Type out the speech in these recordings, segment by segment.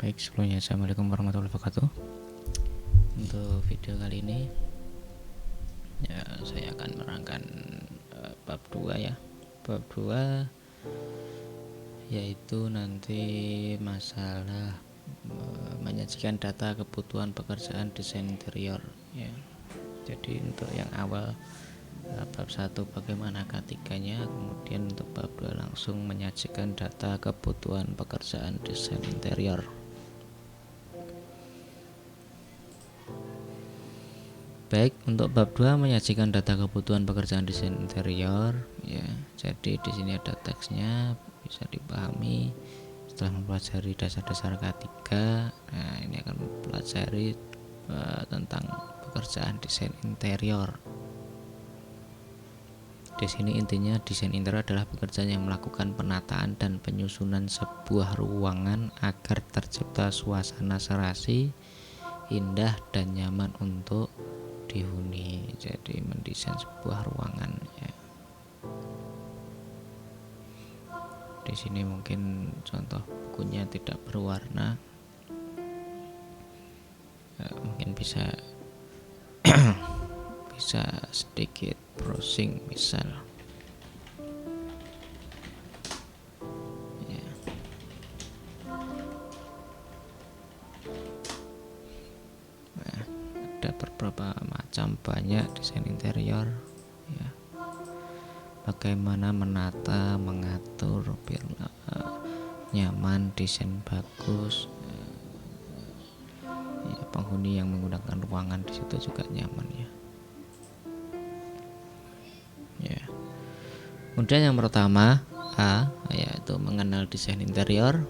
Baik, sebelumnya assalamualaikum warahmatullahi wabarakatuh. Untuk video kali ini ya saya akan menerangkan bab 2 ya. Bab 2 yaitu nanti masalah menyajikan data kebutuhan pekerjaan desain interior ya. Jadi untuk yang awal bab 1 bagaimana ketikanya, kemudian untuk bab 2 langsung menyajikan data kebutuhan pekerjaan desain interior. Baik, untuk bab 2 menyajikan data kebutuhan pekerjaan desain interior ya. Jadi di sini ada teksnya, bisa dipahami setelah mempelajari dasar-dasar K3. Nah, ini akan mempelajari tentang pekerjaan desain interior. Di sini intinya desain interior adalah pekerjaan yang melakukan penataan dan penyusunan sebuah ruangan agar tercipta suasana serasi, indah dan nyaman untuk dihuni. Jadi mendesain sebuah ruangan ya. Di sini mungkin contoh bukunya tidak berwarna, mungkin bisa bisa sedikit browsing misal ya. Nah, ada beberapa macam, banyak desain interior ya. Bagaimana menata, mengatur biar nyaman, desain bagus ya, penghuni yang menggunakan ruangan di situ juga nyaman ya. Kemudian yang pertama A yaitu mengenal desain interior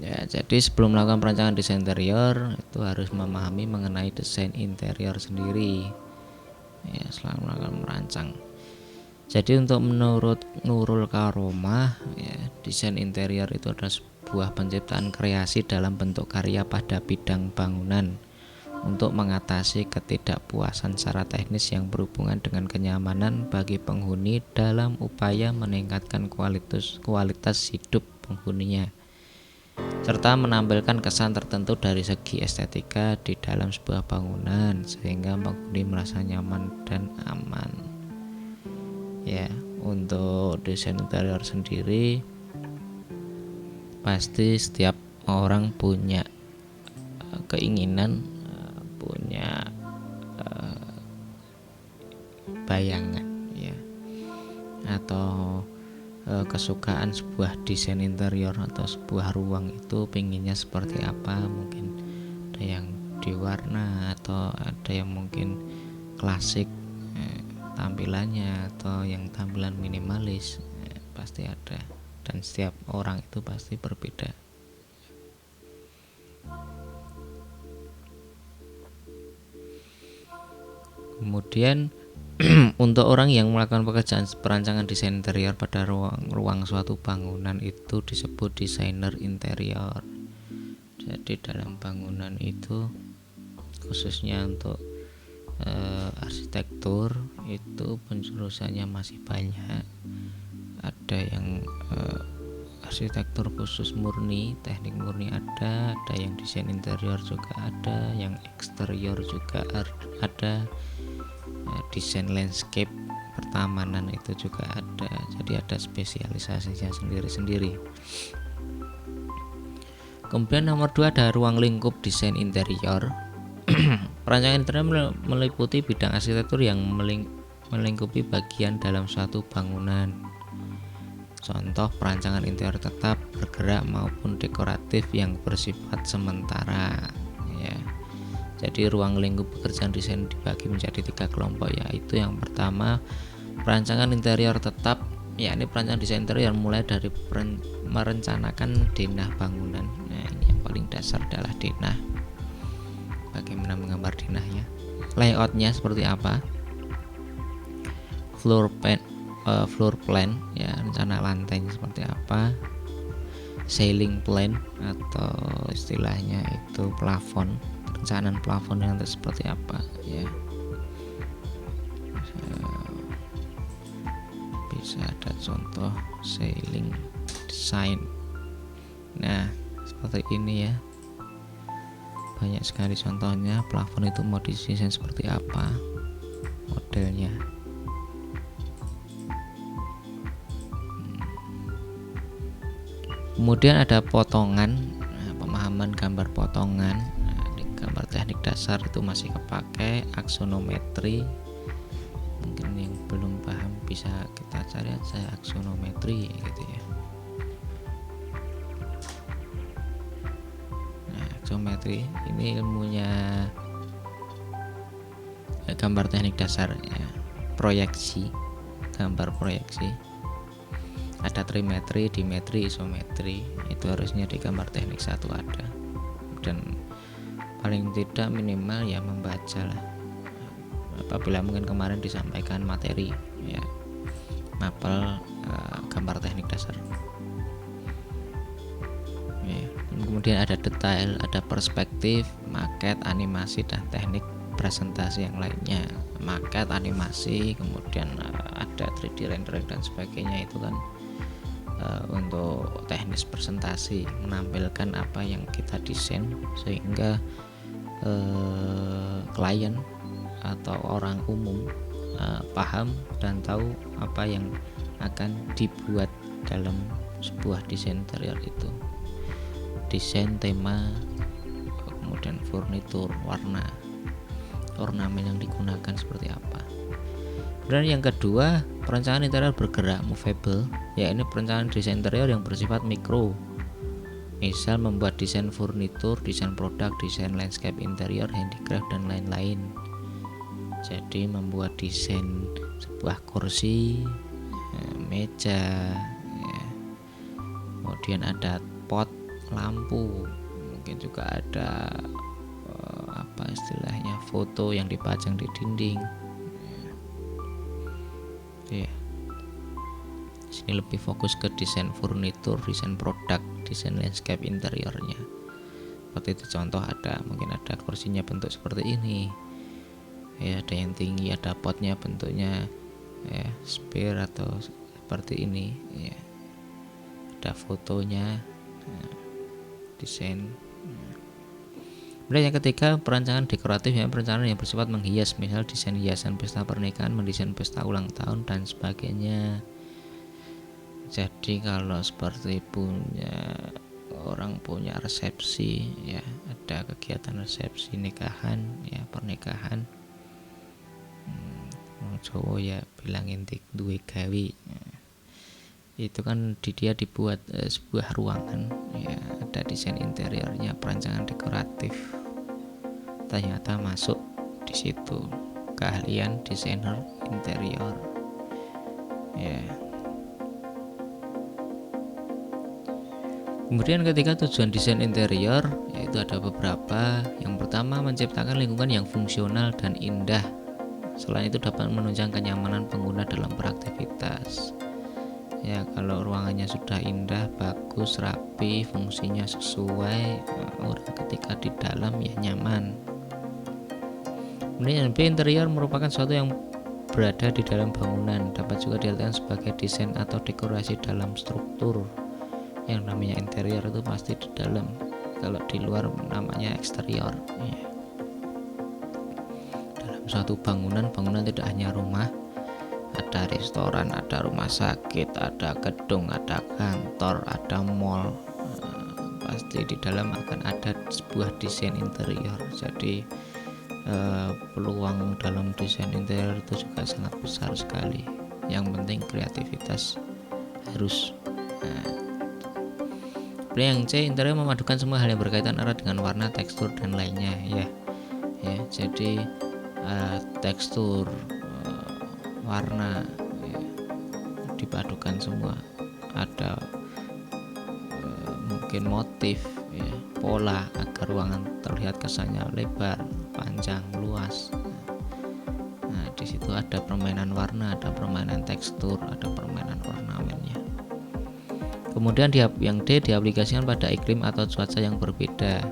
ya. Jadi sebelum melakukan perancangan desain interior itu harus memahami mengenai desain interior sendiri ya, setelah melakukan merancang. Jadi untuk menurut Nurul Karomah ya, desain interior itu adalah sebuah penciptaan kreasi dalam bentuk karya pada bidang bangunan untuk mengatasi ketidakpuasan secara teknis yang berhubungan dengan kenyamanan bagi penghuni dalam upaya meningkatkan kualitas hidup penghuninya, serta menampilkan kesan tertentu dari segi estetika di dalam sebuah bangunan sehingga penghuni merasa nyaman dan aman. Ya, untuk desain interior sendiri pasti setiap orang punya keinginan, punya bayangan ya, atau kesukaan sebuah desain interior atau sebuah ruang itu pinginnya seperti apa. Mungkin ada yang diwarna atau ada yang mungkin klasik tampilannya, atau yang tampilan minimalis pasti ada, dan setiap orang itu pasti berbeda. Kemudian untuk orang yang melakukan pekerjaan perancangan desain interior pada ruang suatu bangunan itu disebut desainer interior. Jadi dalam bangunan itu khususnya untuk arsitektur itu penjurusannya masih banyak. Ada yang arsitektur khusus murni, teknik murni ada yang desain interior juga ada, yang eksterior juga ada, desain landscape pertamanan itu juga ada. Jadi ada spesialisasinya sendiri-sendiri. Kemudian nomor 2 ada ruang lingkup desain interior. Perancangan interior meliputi bidang arsitektur yang melingkupi bagian dalam suatu bangunan. Contoh perancangan interior tetap, bergerak maupun dekoratif yang bersifat sementara ya. Jadi ruang lingkup pekerjaan desain dibagi menjadi 3 kelompok, yaitu yang pertama perancangan interior tetap, yakni perancangan desain interior mulai dari merencanakan denah bangunan. Nah, ini yang paling dasar adalah denah. Bagaimana menggambar denahnya, layoutnya seperti apa, floor plan ya, rencana lantainya seperti apa, ceiling plan atau istilahnya itu plafon, perencanaan plafon yang seperti apa ya. Bisa ada contoh ceiling design. Nah, seperti ini ya. banyak sekali contohnya. Plafon itu mau didesain seperti apa modelnya. Kemudian ada potongan, pemahaman gambar potongan. Di gambar teknik dasar itu masih kepake aksonometri. Mungkin yang belum paham bisa kita cari aja aksonometri gitu ya. Nah, aksonometri ini ilmunya gambar teknik dasar ya, proyeksi, gambar proyeksi. Ada trimetri, dimetri, isometri, itu harusnya di gambar teknik 1 ada. Dan paling tidak minimal ya membaca lah. Apabila mungkin kemarin disampaikan materi ya, mapel gambar teknik dasar ya. Kemudian ada detail, ada perspektif, maket, animasi, dan teknik presentasi yang lainnya. Maket, animasi, kemudian ada 3D rendering dan sebagainya, itu kan untuk teknis presentasi, menampilkan apa yang kita desain sehingga klien atau orang umum paham dan tahu apa yang akan dibuat dalam sebuah desain interior itu. Desain, tema, kemudian furnitur, warna, ornamen yang digunakan seperti apa. Dan yang kedua, perencanaan interior bergerak, movable, ya ini perencanaan desain interior yang bersifat mikro. Misal membuat desain furnitur, desain produk, desain landscape interior, handicraft, dan lain-lain. Jadi membuat desain sebuah kursi, meja, ya. Kemudian ada pot, lampu, mungkin juga ada apa istilahnya, foto yang dipajang di dinding. Ya. Sini lebih fokus ke desain furnitur, desain produk, desain landscape interiornya. Seperti itu contoh, mungkin ada kursinya bentuk seperti ini. Ya, ada yang tinggi, ada potnya bentuknya ya sphere atau seperti ini ya. Ada fotonya, desain. Kemudian yang ketiga, perencanaan dekoratif, ya perencanaan yang bersifat menghias, misal desain hiasan pesta pernikahan, mendesain pesta ulang tahun dan sebagainya. Jadi kalau seperti orang punya resepsi ya, ada kegiatan resepsi nikahan ya, pernikahan, Jawa ya bilangin duwe gawe ya. Itu kan dia dibuat sebuah ruangan ya, ada desain interiornya, perancangan dekoratif, ternyata masuk di situ keahlian desainer interior ya. Kemudian ketika tujuan desain interior, yaitu ada beberapa. Yang pertama, menciptakan lingkungan yang fungsional dan indah. Selain itu dapat menunjang kenyamanan pengguna dalam beraktivitas. Ya, kalau ruangannya sudah indah, bagus, rapi, fungsinya sesuai, orang ketika di dalam ya nyaman. Kemudian B, interior merupakan sesuatu yang berada di dalam bangunan, dapat juga diartikan sebagai desain atau dekorasi dalam struktur. Yang namanya interior itu pasti di dalam, kalau di luar namanya eksterior ya. Dalam suatu bangunan tidak hanya rumah, ada restoran, ada rumah sakit, ada gedung, ada kantor, ada mall, pasti di dalam akan ada sebuah desain interior. Jadi peluang dalam desain interior itu juga sangat besar sekali. Yang penting kreativitas harus. Yang C, interior memadukan semua hal yang berkaitan erat dengan warna, tekstur, dan lainnya ya. Jadi tekstur, warna ya, dipadukan semua. Ada mungkin motif ya, pola agar ruangan terlihat kesannya lebar, panjang, luas. Nah, di situ ada permainan warna, ada permainan tekstur, ada permainan ornamennya. Kemudian yang D, diaplikasikan pada iklim atau cuaca yang berbeda.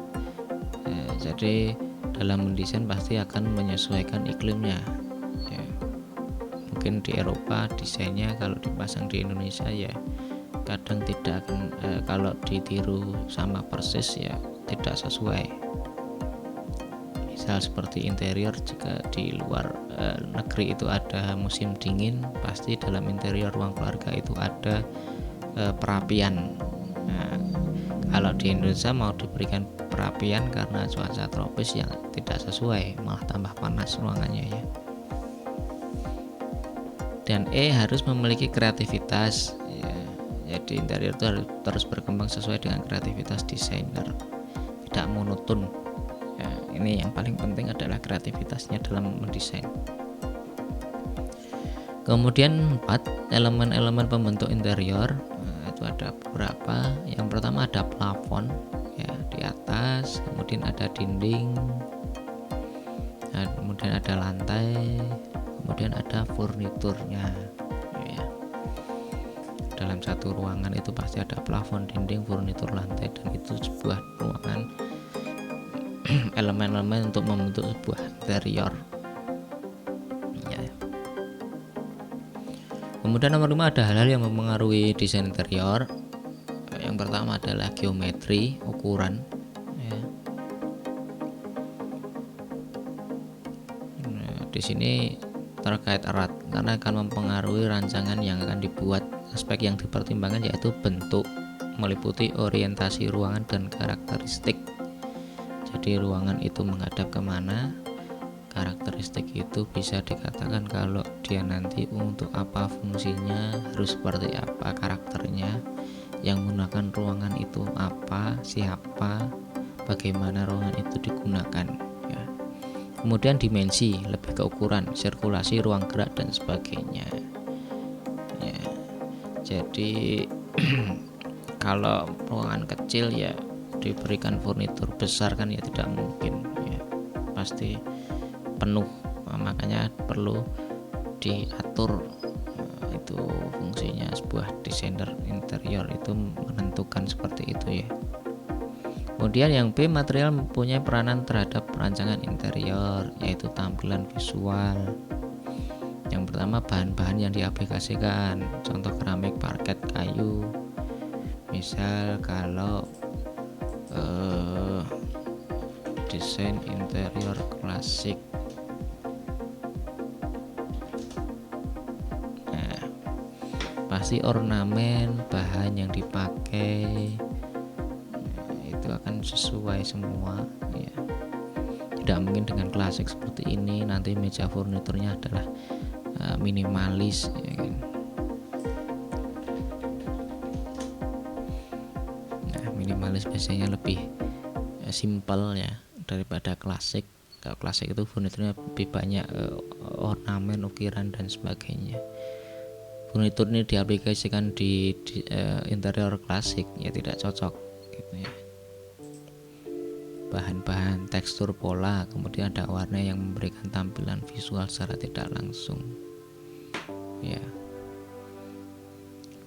Jadi dalam mendesain pasti akan menyesuaikan iklimnya ya. Mungkin di Eropa desainnya kalau dipasang di Indonesia ya kadang tidak akan kalau ditiru sama persis ya tidak sesuai Misal seperti interior, jika di luar negeri itu ada musim dingin, pasti dalam interior ruang keluarga itu ada perapian. Nah, kalau di Indonesia mau diberikan perapian karena cuaca tropis yang tidak sesuai, malah tambah panas ruangannya ya. Dan harus memiliki kreativitas ya. Jadi interior itu harus terus berkembang sesuai dengan kreativitas desainer, tidak monoton ya. Ini yang paling penting adalah kreativitasnya dalam mendesain. Kemudian 4, elemen-elemen pembentuk interior. Nah, itu ada beberapa. Yang pertama ada plafon ya di atas, kemudian ada dinding, nah, kemudian ada lantai, kemudian ada furniturnya ya. Dalam satu ruangan itu pasti ada plafon, dinding, furnitur, lantai, dan itu sebuah ruangan elemen-elemen untuk membentuk sebuah interior ya. Kemudian nomor 5 ada hal-hal yang mempengaruhi desain interior. Yang pertama adalah geometri, ukuran ya. Nah, di sini terkait erat karena akan mempengaruhi rancangan yang akan dibuat. Aspek yang dipertimbangkan yaitu bentuk, meliputi orientasi ruangan dan karakteristik. Jadi ruangan itu menghadap kemana, karakteristik itu bisa dikatakan kalau dia nanti untuk apa fungsinya, harus seperti apa karakternya, yang menggunakan ruangan itu apa, siapa, bagaimana ruangan itu digunakan ya. Kemudian dimensi, lebih ke ukuran, sirkulasi, ruang gerak, dan sebagainya ya. Jadi kalau ruangan kecil ya diberikan furnitur besar kan ya tidak mungkin ya, pasti penuh. Makanya perlu diatur. Itu fungsinya sebuah desainer interior itu menentukan seperti itu ya. Kemudian yang B, material mempunyai peranan terhadap perancangan interior, yaitu tampilan visual. Yang pertama bahan-bahan yang diaplikasikan, contoh keramik, parket, kayu. Misal kalau desain interior klasik, nah, pasti ornamen, bahan yang dipakai itu akan sesuai semua ya. Tidak mungkin dengan klasik seperti ini nanti meja furniturnya adalah minimalis ya kan. Nah, minimalis biasanya lebih simpel ya daripada klasik. Kalau klasik itu furniturnya lebih banyak ornamen, ukiran, dan sebagainya. Furnitur ini diaplikasikan di interior klasik ya tidak cocok gitu ya. Bahan-bahan, tekstur, pola, kemudian ada warna yang memberikan tampilan visual secara tidak langsung ya.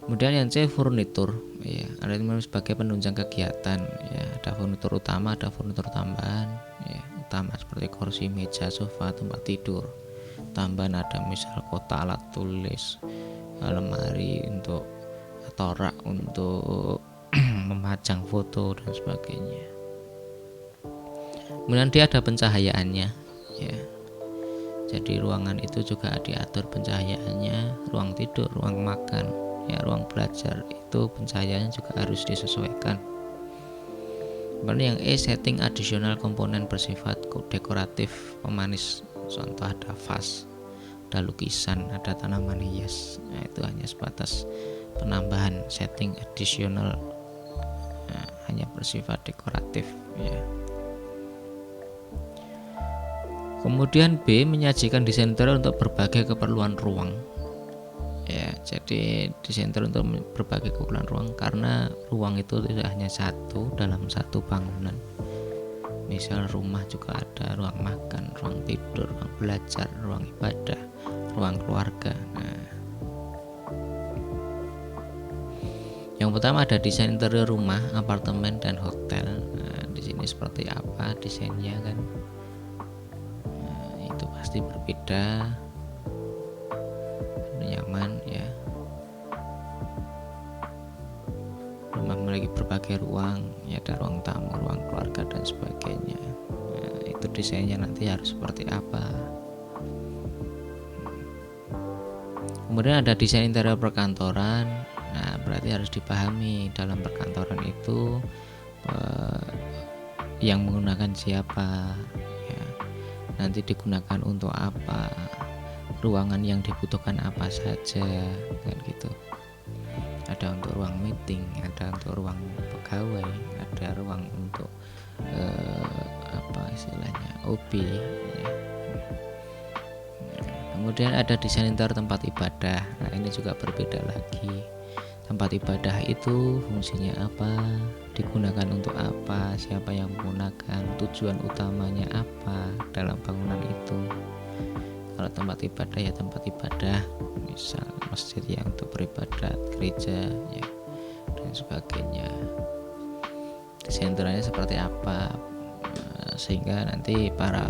Kemudian yang C, furnitur ya, ada sebagai penunjang kegiatan ya. Ada furnitur utama, ada furnitur tambahan ya. Utama seperti kursi, meja, sofa, tempat tidur. Tambahan ada misal kotak alat tulis, lemari untuk atau rak untuk memajang foto dan sebagainya. Kemudian dia ada pencahayaannya ya. Jadi ruangan itu juga diatur pencahayaannya, ruang tidur, ruang makan ya, ruang belajar itu pencahayaannya juga harus disesuaikan. Kemudian yang E, setting additional komponen bersifat dekoratif, pemanis, contoh ada vas, ada lukisan, ada tanaman hias. Nah, itu hanya sebatas penambahan, setting additional, nah, hanya bersifat dekoratif ya. Kemudian B, menyajikan desain interior untuk berbagai keperluan ruang ya. Jadi desain interior untuk berbagai keperluan ruang karena ruang itu tidak hanya satu dalam satu bangunan. Misal rumah juga ada ruang makan, ruang tidur, ruang belajar, ruang ibadah, ruang keluarga. Nah, yang pertama ada desain interior rumah, apartemen, dan hotel. Nah, di sini seperti apa desainnya kan? Itu pasti berbeda, nyaman ya. Rumah memiliki berbagai ruang ya, ada ruang tamu, ruang keluarga, dan sebagainya. Nah, itu desainnya nanti harus seperti apa. Kemudian ada desain interior perkantoran. Nah, berarti harus dipahami dalam perkantoran itu yang menggunakan siapa, ya, nanti digunakan untuk apa, ruangan yang dibutuhkan apa saja, kan gitu. Ada untuk ruang meeting, ada untuk ruang pegawai, ada ruang untuk apa istilahnya OB, ya. Kemudian ada desain interior tempat ibadah. Nah, ini juga berbeda lagi. Tempat ibadah itu fungsinya apa, digunakan untuk apa, siapa yang menggunakan, tujuan utamanya apa dalam bangunan itu. Kalau tempat ibadah ya tempat ibadah, misal masjid yang untuk beribadat, gereja, ya, dan sebagainya. Desain interiornya seperti apa, sehingga nanti para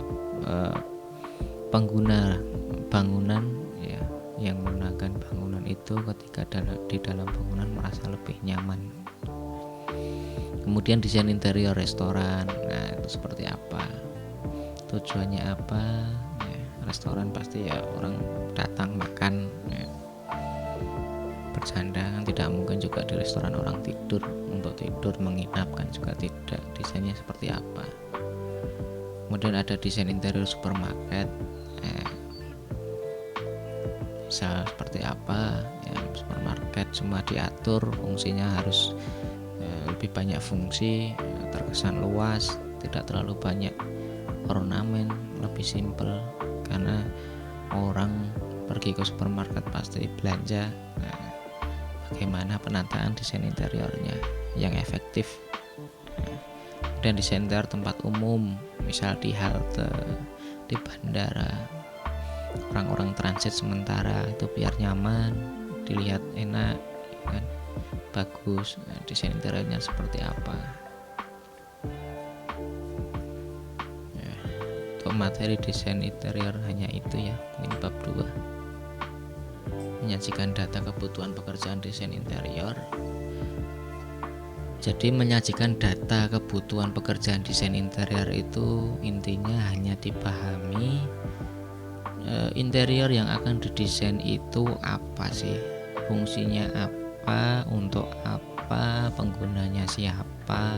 pengguna bangunan, ya, yang menggunakan bangunan itu ketika di dalam bangunan merasa lebih nyaman. Kemudian desain interior restoran. Nah, itu seperti apa, tujuannya apa, ya, restoran pasti ya orang datang makan, ya, bercanda, kan tidak mungkin juga di restoran orang tidur, untuk tidur menginap kan juga tidak. Desainnya seperti apa. Kemudian ada desain interior supermarket. Misal seperti apa, ya, supermarket semua diatur, fungsinya harus lebih banyak fungsi, terkesan luas, tidak terlalu banyak ornamen, lebih simpel, karena orang pergi ke supermarket pasti belanja. Nah, bagaimana penataan desain interiornya yang efektif. Dan desain interior tempat umum, misal di halte, di bandara, orang-orang transit sementara, itu biar nyaman, dilihat enak, kan, bagus. Nah, desain interiornya seperti apa, ya. Untuk materi desain interior hanya itu ya, mungkin bab 2, menyajikan data kebutuhan pekerjaan desain interior. Jadi menyajikan data kebutuhan pekerjaan desain interior itu intinya hanya dipahami interior yang akan didesain itu apa sih, fungsinya apa, untuk apa, penggunanya siapa.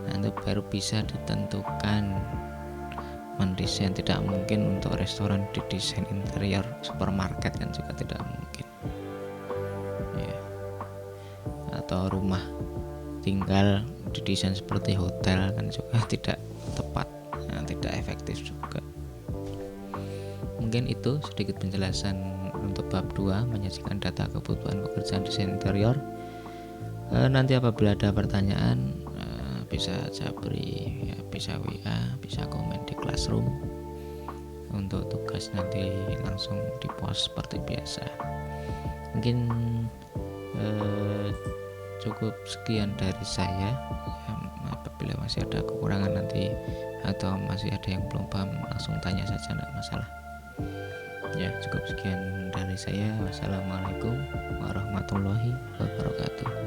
Nanti baru bisa ditentukan mendesain. Tidak mungkin untuk restoran didesain interior supermarket, kan juga tidak mungkin, ya. Atau rumah tinggal didesain seperti hotel, kan juga tidak tepat, nah, tidak efektif juga. Mungkin itu sedikit penjelasan untuk bab 2, menyajikan data kebutuhan pekerjaan desain interior. Nanti apabila ada pertanyaan bisa japri, ya, bisa WA, bisa komen di Classroom. Untuk tugas nanti langsung di post seperti biasa. Mungkin cukup sekian dari saya, ya. Apabila masih ada kekurangan nanti atau masih ada yang belum paham, langsung tanya saja, tidak masalah. Ya, cukup sekian dari saya. Wassalamualaikum warahmatullahi wabarakatuh.